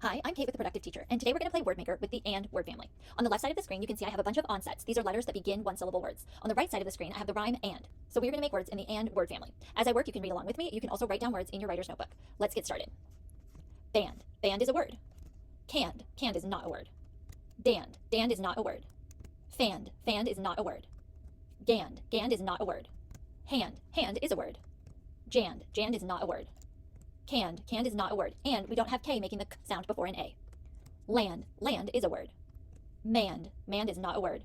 Hi, I'm Kate with the Productive Teacher, and today we're going to play Word Maker with the and word family. On the left side of the screen, you can see I have a bunch of onsets. These are letters that begin one-syllable words. On the right side of the screen, I have the rhyme and. So we're going to make words in the and word family. As I work, you can read along with me. You can also write down words in your writer's notebook. Let's get started. Band. Band is a word. Canned. Canned is not a word. Dand. Dand is not a word. Fanned. Fanned is not a word. Gand. Gand is not a word. Hand. Hand is a word. Jand. Jand is not a word. Canned. Canned is not a word, and we don't have K making the K sound before an A. Land. Land is a word. Manned. Manned is not a word.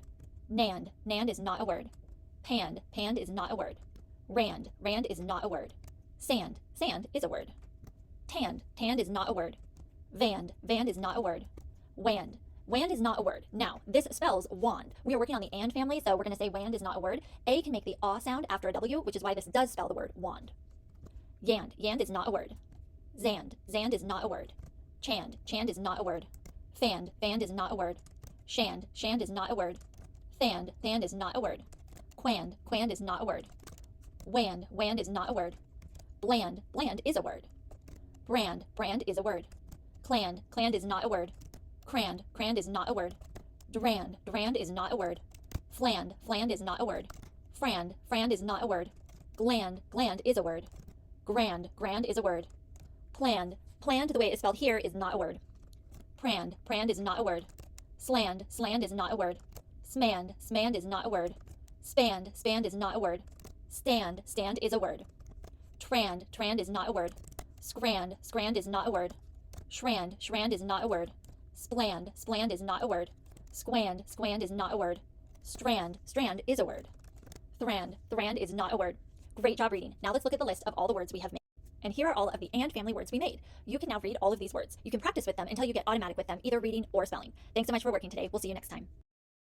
Nand. Nand is not a word. Panned. Panned is not a word. Rand. Rand is not a word. Sand. Sand is a word. Tanned. Tanned is not a word. Vand. Vand is not a word. Wand. Wand is not a word. Now, this spells wand. We are working on the and family, so we're going to say wand is not a word. A can make the aw sound after a W, which is why this does spell the word wand. Yand. Yand is not a word. Zand. Zand is not a word. Chand. Chand is not a word. Fanned. Fanned is not a word. Shand. Shand is not a word. Thand. Thand is not a word. Quand. Quand is not a word. Wand. Wand is not a word. Bland. Bland is a word. Brand. Brand is a word. Cland. Cland is not a word. Crand. Crand is not a word. Drand. Drand is not a word. Fland. Fland is not a word. Frand. Frand is not a word. Gland. Gland is a word. Grand. Grand is a word. Planned. Planned, the way it's spelled here, is not a word. Prand. Prand is not a word. Sland. Sland is not a word. Smand. Smand is not a word. Spand. Spand is not a word. Stand. Stand is a word. Trand. Trand is not a word. Scrand. Scrand is not a word. Shrand. Shrand is not a word. Spland. Spland is not a word. Squand. Squand is not a word. Strand. Strand is a word. Thrand. Thrand is not a word. Great job reading. Now let's look at the list of all the words we have made. And here are all of the and family words we made. You can now read all of these words. You can practice with them until you get automatic with them, either reading or spelling. Thanks so much for working today. We'll see you next time.